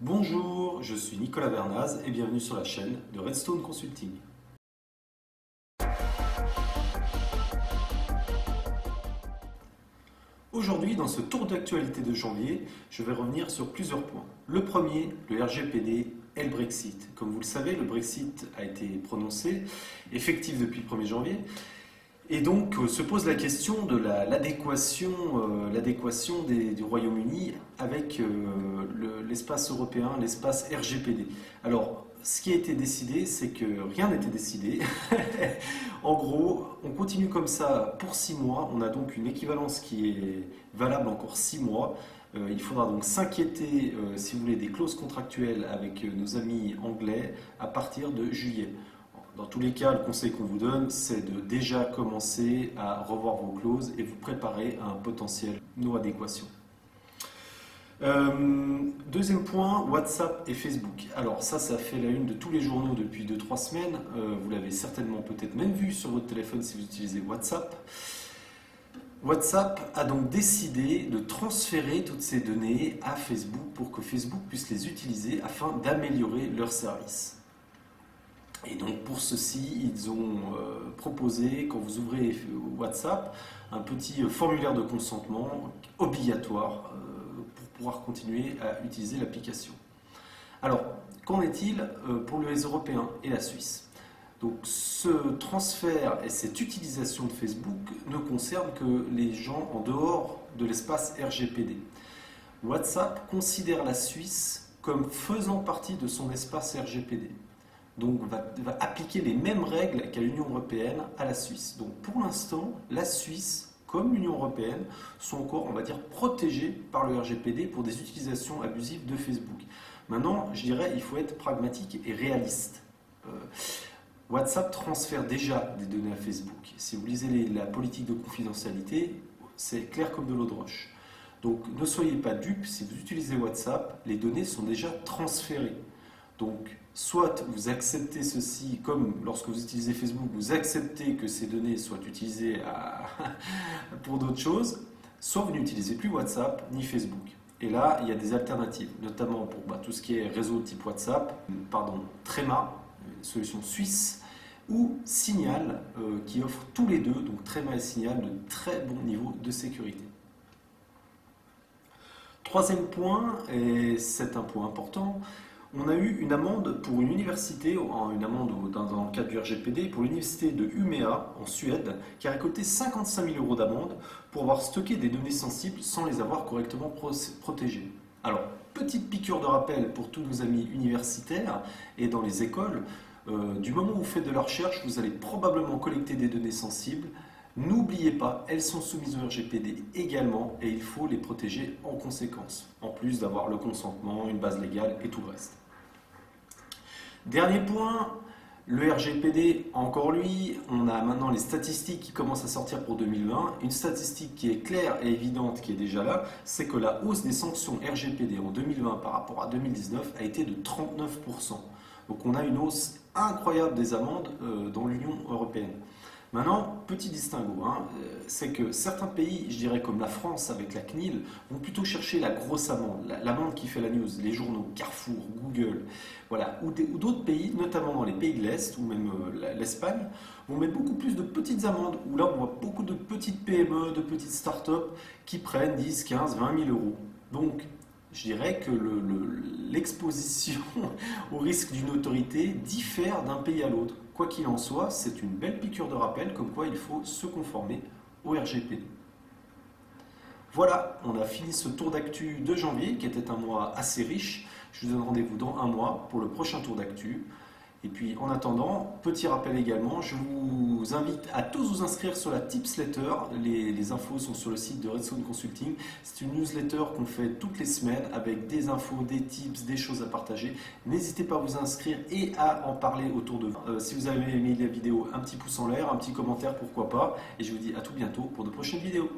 Bonjour, je suis Nicolas Vernaz et bienvenue sur la chaîne de Redstone Consulting. Aujourd'hui, dans ce tour d'actualité de janvier, je vais revenir sur plusieurs points. Le premier, le RGPD et le Brexit. Comme vous le savez, le Brexit a été prononcé, effectif depuis le 1er janvier. Et donc se pose la question de l'adéquation du Royaume-Uni avec l'espace européen, l'espace RGPD. Alors, ce qui a été décidé, c'est que rien n'était décidé. En gros, on continue comme ça pour 6 mois. On a donc une équivalence qui est valable encore 6 mois. Il faudra donc s'inquiéter, si vous voulez, des clauses contractuelles avec nos amis anglais à partir de juillet. Dans tous les cas, le conseil qu'on vous donne, c'est de déjà commencer à revoir vos clauses et vous préparer à un potentiel non-adéquation. Deuxième point, WhatsApp et Facebook. Alors ça fait la une de tous les journaux depuis 2-3 semaines. Vous l'avez certainement peut-être même vu sur votre téléphone si vous utilisez WhatsApp. WhatsApp a donc décidé de transférer toutes ces données à Facebook pour que Facebook puisse les utiliser afin d'améliorer leur service. Et donc pour ceci, ils ont proposé, quand vous ouvrez WhatsApp, un petit formulaire de consentement obligatoire pour pouvoir continuer à utiliser l'application. Alors, qu'en est-il pour les Européens et la Suisse? Donc ce transfert et cette utilisation de Facebook ne concernent que les gens en dehors de l'espace RGPD. WhatsApp considère la Suisse comme faisant partie de son espace RGPD. Donc va appliquer les mêmes règles qu'à l'Union européenne à la Suisse. Donc pour l'instant, la Suisse comme l'Union européenne sont encore, on va dire, protégés par le RGPD pour des utilisations abusives de Facebook. Maintenant, je dirais, il faut être pragmatique et réaliste. WhatsApp transfère déjà des données à Facebook. Si vous lisez la politique de confidentialité, c'est clair comme de l'eau de roche. Donc ne soyez pas dupes, si vous utilisez WhatsApp, les données sont déjà transférées. Donc, soit vous acceptez ceci, comme lorsque vous utilisez Facebook, vous acceptez que ces données soient utilisées pour d'autres choses, soit vous n'utilisez plus WhatsApp ni Facebook. Et là, il y a des alternatives, notamment pour tout ce qui est réseau type WhatsApp, Threema, une solution suisse, ou Signal, qui offre tous les deux, donc Threema et Signal, de très bons niveaux de sécurité. Troisième point, et c'est un point important, on a eu une amende pour une université, une amende dans le cadre du RGPD, pour l'université de Umeå en Suède, qui a récolté 55 000 € d'amende pour avoir stocké des données sensibles sans les avoir correctement protégées. Alors, petite piqûre de rappel pour tous nos amis universitaires et dans les écoles, du moment où vous faites de la recherche, vous allez probablement collecter des données sensibles. N'oubliez pas, elles sont soumises au RGPD également et il faut les protéger en conséquence, en plus d'avoir le consentement, une base légale et tout le reste. Dernier point, le RGPD, encore lui, on a maintenant les statistiques qui commencent à sortir pour 2020. Une statistique qui est claire et évidente, qui est déjà là, c'est que la hausse des sanctions RGPD en 2020 par rapport à 2019 a été de 39%. Donc on a une hausse incroyable des amendes dans l'Union européenne. Maintenant, petit distinguo, c'est que certains pays, je dirais comme la France avec la CNIL, vont plutôt chercher la grosse amende, l'amende qui fait la news, les journaux, Carrefour, Google, voilà, ou d'autres pays, notamment dans les pays de l'Est ou même l'Espagne, vont mettre beaucoup plus de petites amendes, où là on voit beaucoup de petites PME, de petites startups qui prennent 10, 15, 20 000 €. Donc, je dirais que l'exposition au risque d'une autorité diffère d'un pays à l'autre. Quoi qu'il en soit, c'est une belle piqûre de rappel comme quoi il faut se conformer au RGPD. Voilà, on a fini ce tour d'actu de janvier qui était un mois assez riche. Je vous donne rendez-vous dans un mois pour le prochain tour d'actu. Et puis en attendant, petit rappel également, je vous invite à tous vous inscrire sur la Tipsletter. Les infos sont sur le site de Redstone Consulting. C'est une newsletter qu'on fait toutes les semaines avec des infos, des tips, des choses à partager. N'hésitez pas à vous inscrire et à en parler autour de vous. Si vous avez aimé la vidéo, un petit pouce en l'air, un petit commentaire, pourquoi pas. Et je vous dis à tout bientôt pour de prochaines vidéos.